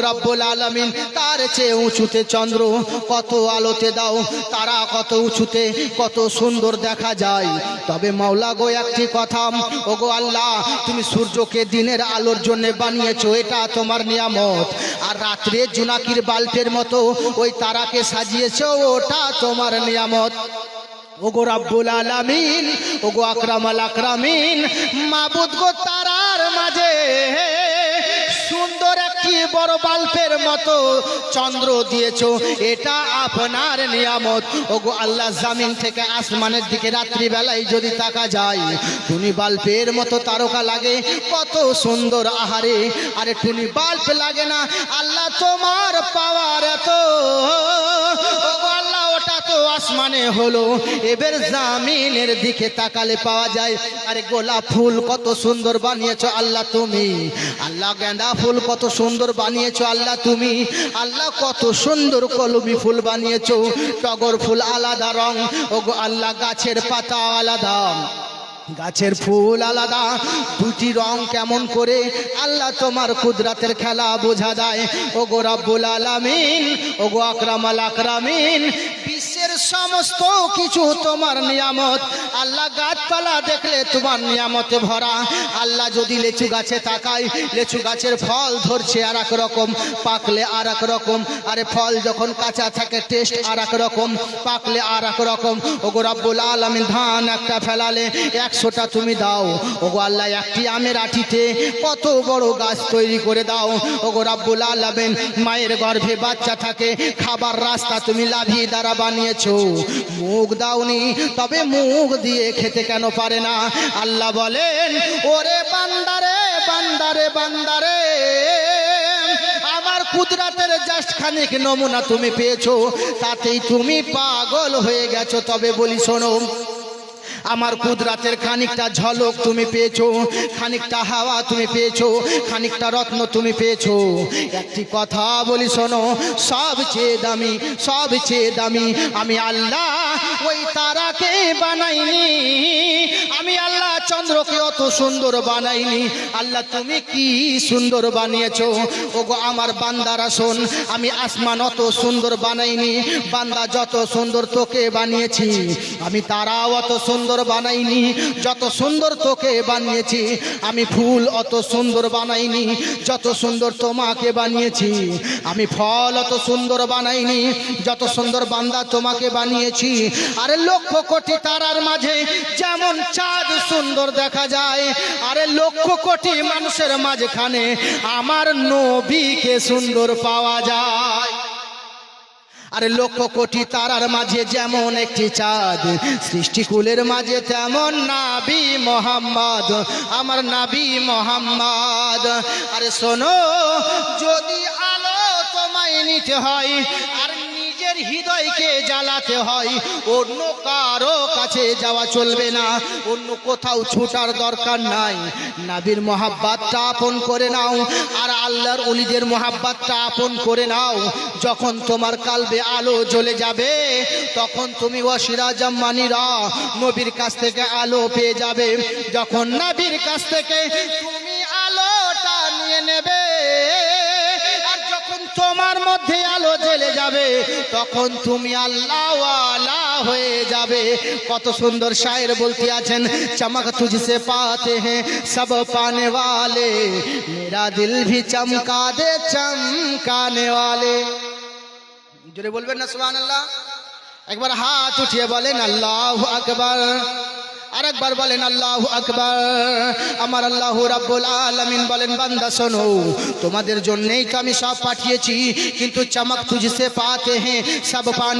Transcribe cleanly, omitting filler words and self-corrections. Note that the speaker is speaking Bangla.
রব্বুল আলামিন তার চেয়ে উঁচুতে চন্দ্র, কত আলোতে দাও তারা কত উঁচুতে কত সুন্দর দেখা যায়। তবে মাওলা গো একটি কথা, ওগো আল্লাহ তুমি সূর্যকে দিনের আলোর জন্য বানিয়েছো, এটা তোমার নিয়ামত। আর রাত্রে জোনাকির বাল্বের মতো ওই তারাকে সাজিয়েছো, ওটা তোমার নিয়ামত। ওগো রব্বুল আলামিন, ওগো আকরামাল আকরামিন, মাবুদ গো তারার মাঝে সুন্দর একটি বড় বাল্বের মতো চন্দ্র দিয়েছো, এটা আপনার নিয়ামত। ওগো আল্লাহ জমিন থেকে আসমানের দিকে রাত্রি বেলায় যদি তাকা যায়, টুনি বাল্বের মতো তারকা লাগে, কত সুন্দর। আহারে আরে টুনি বাল্ব লাগে না, আল্লাহ তোমার পাওয়ার এত। ওগো আল্লাহ ওটা তো আসমানে হলো, এবার জমিনের দিকে তাকালে পাওয়া যায়। আরে গোলাপ ফুল কত সুন্দর বানিয়েছো আল্লাহ তুমি, আল্লাহ গাঁদা ফুল কত সুন্দর বানিয়েছো আল্লাহ তুমি, আল্লাহ কত সুন্দর কলমি ফুল বানিয়েছো, টগর ফুল আলাদা রং, ওগো আল্লাহ গাছের পাতা আলাদা, গাছের ফুল আলাদা, দুটি রং কেমন করে আল্লাহ তোমার কুদরতের খেলা বোঝা যায়। ওগো রব্বুল আলামিন, ওগো আকরামাল আকরামিন, বিশ্বের সমস্ত কিছু তোমার নিয়ামত। আল্লাহ গাছপালা দেখলে তোমার নিয়ামতে ভরা। আল্লাহ যদি লেচু গাছে তাকায়, লেচু গাছের ফল ধরছে আর এক রকম, পাকলে আর এক রকম। আরে ফল যখন কাঁচা থাকে টেস্ট আর এক রকম, পাকলে আর এক রকম। ওগো রব্বুল আলামিন ধান একটা ফেলালে 100টা তুমি দাও। ওগো আল্লাহ একটি আমের আটিতে কত বড় গাছ তৈরি করে দাও। ওগো রব্বুল আলামিন মায়ের গর্ভে বাচ্চা থাকে, খাবার রাস্তা তুমি লাভি দ্বারা বানিয়েছো, মুখ দাওনি, তবে মুখ দিয়ে খেতে কেন পারে না? আল্লাহ বলেন ওরে বান্দারে বান্দারে বান্দারে, আমার কুদরতের জাস্ট খানিক নমুনা তুমি পেয়েছো, তাতেই তুমি পাগল হয়ে গেছো। তবে বলি শোনো, আমার কুদরতের খানিকটা ঝলক তুমি পেয়েছো, খানিকটা হাওয়া তুমি পেয়েছো, খানিকটা রত্ন তুমি পেয়েছো। একটি কথা বলি শোনো, সবচেয়ে দামি, সবচেয়ে দামি আমি আল্লাহ ওই তারাকে বানাইনি, আমি আল্লাহ চন্দ্রকে অত সুন্দর বানাইনি। আল্লাহ তুমি কি সুন্দর বানিয়েছো। ওগো আমার বান্দারা শোন, আমি আসমান অত সুন্দর বানাইনি, বান্দা যত সুন্দর তোকে বানিয়েছি, আমি তারাও অত সুন্দর বানাইনি যত সুন্দর তোকে বানিয়েছি, আমি ফুল অত সুন্দর বানাইনি যত সুন্দর তোমাকে বানিয়েছি, আমি ফল অত সুন্দর বানাইনি যত সুন্দর বান্দা তোমাকে বানিয়েছি। আরে লক্ষ কোটি তারার মাঝে যেমন চাঁদ সুন্দর দেখা যায়, আরে লক্ষ কোটি মানুষের মাঝখানে আমার নবীকে সুন্দর পাওয়া যায়। আরে লক্ষ কোটি তারার মাঝে যেমন একটি চাঁদ, সৃষ্টিকুলের মাঝে তেমন নবী মোহাম্মদ, আমার নবী মোহাম্মদ। আরে শোনো, যদি আলো তোমায় নিতে হয় আর নিজের হৃদয়কে জ্বালাতে হয়, অন্য কারো কাছে যাওয়া চলবে না, অন্য কোথাও ছুটার দরকার নাই। নবীর মোহাব্বতটা আপন করে নাও আর আল্লাহর ওলিদের মোহাব্বতটা আপন করে নাও। যখন তোমার কালবে আলো জ্বলে যাবে, তখন তুমি ওয়াসিরাজাম মানিরা নবীর কাছ থেকে আলো পেয়ে যাবে। যখন নবীর কাছ থেকে তুমি আলোটা নিয়ে নেবে, আর যখন তোমার মধ্যে আলো জ্বলে যাবে, তখন তুমি আল্লাহওয়ালা হয়ে যাবে। কত সুন্দর শায়ের বলতে আছেন, চমক তুঝসে পাতে হ্যাঁ সব পানে ওয়ালে, মেরা দিল ভি চমকা দে চমকানে ওয়ালে। জোরে বলবেন না সুবহানাল্লাহ? একবার হাত উঠিয়ে বলেন আল্লাহু আকবার, আরেকবার বলেন আল্লাহু আকবার। আমার আল্লাহ রাব্বুল আলামিন বলেন, বান্দা শোনো, তোমাদের জন্যই তো আমি সব পাঠিয়েছি, কিন্তু চমক তুঝসে পাতে হ্যাঁ সব পানে